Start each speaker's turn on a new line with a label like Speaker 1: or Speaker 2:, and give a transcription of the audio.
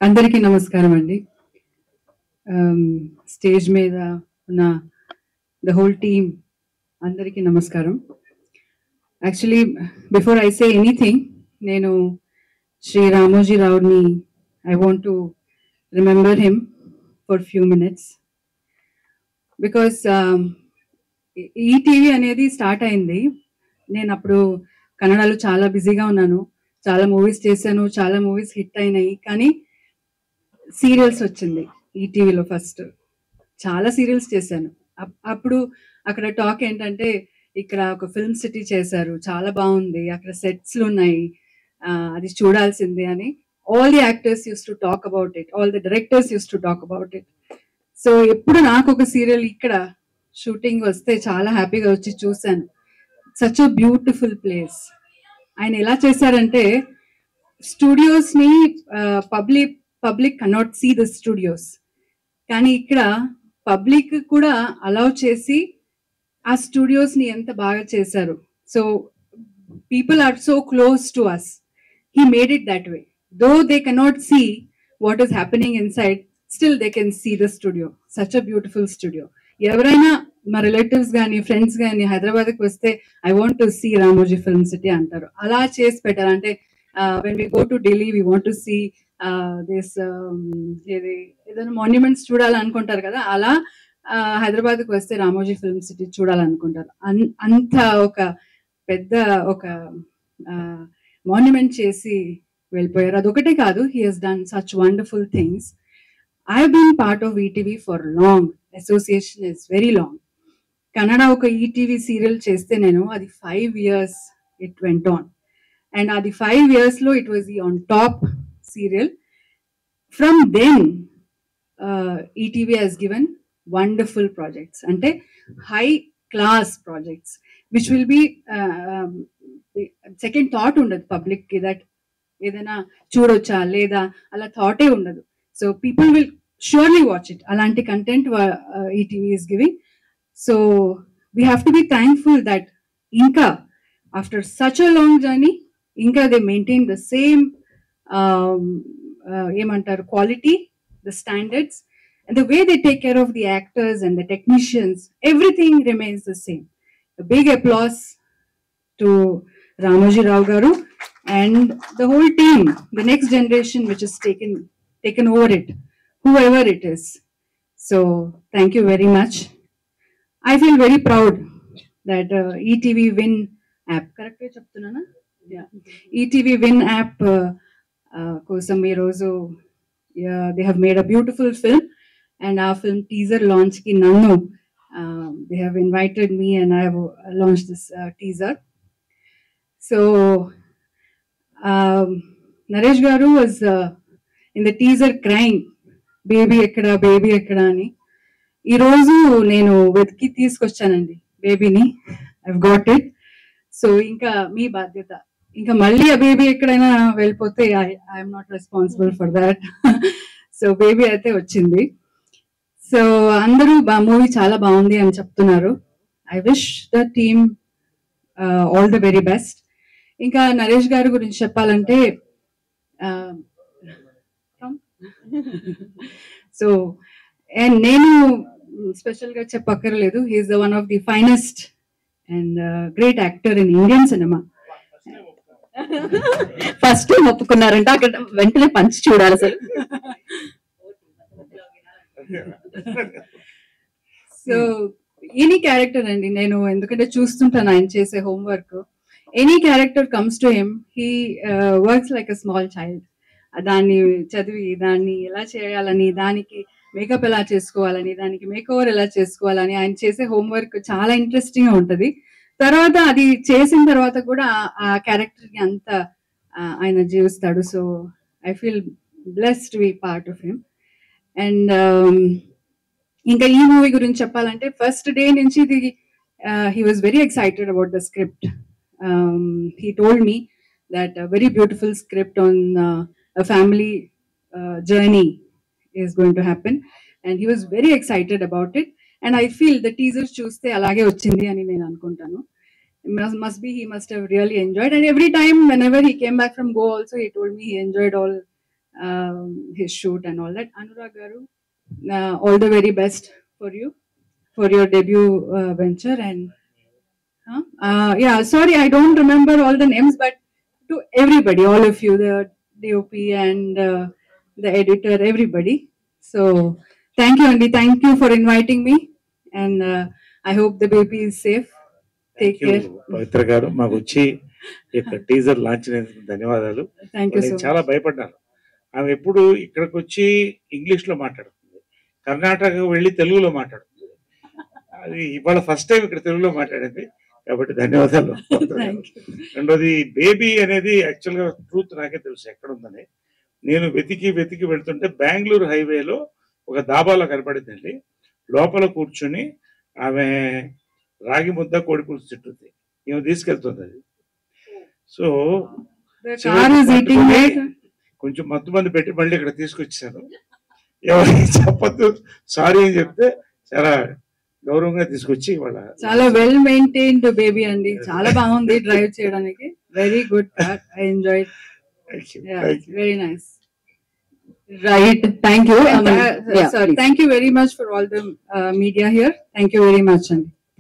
Speaker 1: అందరికీ నమస్కారం అండి. స్టేజ్ మీద ఉన్న ద హోల్ టీమ్ అందరికీ నమస్కారం. Actually before I say anything, నేను శ్రీ రామోజీ రావుని I want to remember him for few minutes. Because ETV అనేది స్టార్ట్ అయింది. నేను అప్పుడు కన్నడలో చాలా బిజీగా ఉన్నాను, చాలా మూవీస్ చేశాను, చాలా మూవీస్ హిట్ అయినాయి. కానీ సీరియల్స్ వచ్చింది ఈటీవీలో ఫస్ట్. చాలా సీరియల్స్ చేశాను. అప్పుడు అక్కడ టాక్ ఏంటంటే, ఇక్కడ ఒక ఫిల్మ్ సిటీ చేశారు, చాలా బాగుంది, అక్కడ సెట్స్లు ఉన్నాయి, అది చూడాల్సిందే అని all the actors use to talk about it, all the directors use to talk about it. So ఎప్పుడు నాకు ఒక సీరియల్ ఇక్కడ షూటింగ్ వస్తే చాలా హ్యాపీగా వచ్చి చూశాను. Such a beautiful place. ఆయన ఎలా చేశారంటే, స్టూడియోస్ని public cannot see the studios, కానీ ఇక్కడ పబ్లిక్ కూడా అలౌ చేసి ఆ స్టూడియోస్ని ఎంత బాగా చేశారు. So people are so close to us. He made it that way. Though they cannot see what is happening inside, still they can see the studio. Such a beautiful studio. ఎవరైనా మా relatives కానీ friends కానీ హైదరాబాద్కి వస్తే I want to see Ramoji Film City అంటారు. అలా చేసి పెట్టారు. అంటే when we go to Delhi we want to see this ఏదైనా మాన్యుమెంట్స్ చూడాలనుకుంటారు కదా, అలా హైదరాబాద్కి వస్తే రామోజీ ఫిల్మ్ సిటీ చూడాలనుకుంటారు. అంత ఒక పెద్ద ఒక మాన్యుమెంట్ చేసి వెళ్ళిపోయారు. అదొకటే కాదు, he has done such wonderful things. I have been part of ETV for long. Association is very long. Kannada ఒక ఈటీవీ సీరియల్ చేస్తే నేను అది 5 years it went on. And అది 5 years లో it was the on top serial. From then, ETV has given wonderful projects, ante high class projects, which will be second thought undadu public ki that edaina chudocha leda ala thought e undadu. So people will surely watch it. Alanti content ETV is giving. So we have to be thankful that inka after such a long journey, inka they maintain the same ఏమంటారు quality, the standards, and the way they take care of the actors and the technicians, everything remains the same. A big applause to Ramoji Rao garu and the whole team, the next generation which has taken over it, whoever it is. So thank you very much. I feel very proud that ETV Win app, correct way cheptunana? Yeah, ETV Win app కోసం ఈరోజు they have made a beautiful film. And ఆ film teaser లాంచ్కి నన్ను they have invited me and I have launch this teaser. So Naresh garu was in the teaser crying, baby ఎక్కడ baby ఎక్కడ అని. ఈరోజు నేను వెతికి తీసుకొచ్చానండి బేబీని. I got it. సో ఇంకా మీ బాధ్యత. ఇంకా మళ్ళీ ఆ బేబీ ఎక్కడైనా వెళ్ళిపోతే I'm not responsible for that. So baby అయితే వచ్చింది. సో అందరూ మూవీ చాలా బాగుంది అని చెప్తున్నారు. I wish the team all the very best. ఇంకా నరేష్ గారి గురించి చెప్పాలంటే, సో అండ్ నేను స్పెషల్గా చెప్పక్కర్లేదు, he's the one of the finest and great actor in Indian cinema.
Speaker 2: First time ఒప్పుకున్నారంటే అక్కడ వెంటనే పంచి చూడాలి అసలు.
Speaker 1: సో ఎనీ క్యారెక్టర్ అండి, నేను ఎందుకంటే చూస్తుంటాను ఆయన చేసే homework. Any character comes to him, he works like a small child. దాన్ని చదివి దాన్ని ఎలా చేయాలని, దానికి మేకప్ ఎలా చేసుకోవాలని, దానికి మేకోవర్ ఎలా చేసుకోవాలని ఆయన చేసే హోంవర్క్ చాలా ఇంట్రెస్టింగ్గా ఉంటుంది. తర్వాత అది చేసిన తర్వాత కూడా ఆ క్యారెక్టర్ని అంత ఆయన జీవిస్తాడు. So I feel blessed to be part of him. And ఇంకా ఈ మూవీ గురించి చెప్పాలంటే, ఫస్ట్ డే నుంచి ఇది he was very excited about the script. He told me that very beautiful script on a family journey is going to happen, and he was very excited about it. And I feel the teaser చూస్తే అలాగే వచ్చింది అని నేను అనుకుంటాను. He must have really enjoyed, and every time whenever he came back from Goa also he told me he enjoyed all his shoot and all that. Anurag Garu, all the very best for you for your debut venture. And yeah, sorry, I don't remember all the names, but to everybody, all of you, the DOP and the editor, everybody. So thank you, Andy. Thank you for inviting me, and I hope the baby is safe. Take care.
Speaker 3: పవిత్ర గారు మాకు వచ్చి teaser launch ధన్యవాదాలు.
Speaker 1: Thank you so
Speaker 3: చాలా
Speaker 1: much.
Speaker 3: భయపడ్డాను. ఆమె ఎప్పుడు ఇక్కడికి వచ్చి ఇంగ్లీష్ లో మాట్లాడుతుంది, కర్ణాటక వెళ్ళి తెలుగులో మాట్లాడుతుంది. అది ఇవాళ ఫస్ట్ టైం ఇక్కడ తెలుగులో మాట్లాడింది కాబట్టి ధన్యవాదాలు.
Speaker 1: Thank you.
Speaker 3: రెండోది బేబీ అనేది యాక్చువల్ గా ట్రూత్ నాకే తెలుసు ఎక్కడ ఉందని. నేను వెతికి వెళ్తుంటే బెంగళూరు హైవేలో ఒక దాబాలో కనపడిందండి. లోపల కూర్చొని ఆమె రాగి ముద్ద కోడి పులుసు తింటుంది, ఈమె తీసుకెళ్తుంది. అది so
Speaker 1: The car is eating it.
Speaker 3: కొంచెం మత్తు మంది పెట్టి మళ్ళీ ఇక్కడ తీసుకొచ్చాను. ఎవరికి చెప్పద్దు సారీ అని చెప్తే చాలా గౌరవంగా తీసుకొచ్చి వాళ్ళ
Speaker 1: చాలా వెల్ మెయింటైన్డ్ బేబీ అండి. చాలా బాగుంది డ్రైవ్ చేయడానికి. Very good car. I enjoy. Very nice.
Speaker 2: Right, thank you.
Speaker 1: Sorry. Thank you very much for all the media here. Thank you very much, Andy.